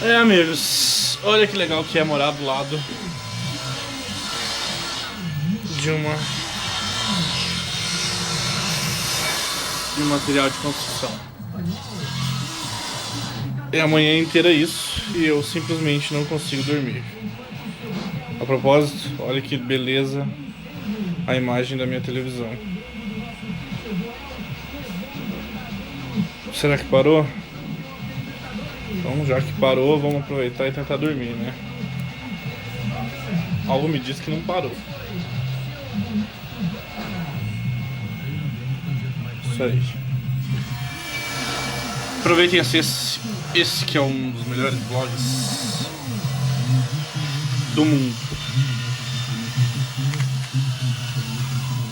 É, amigos, olha que legal que é morar do lado de um material de construção. É a manhã inteira isso e eu simplesmente não consigo dormir. A propósito, olha que beleza a imagem da minha televisão. Será que parou? Então, já que parou, vamos aproveitar e tentar dormir, né? Algo me diz que não parou. Isso aí. Aproveitem esse que é um dos melhores vlogs do mundo.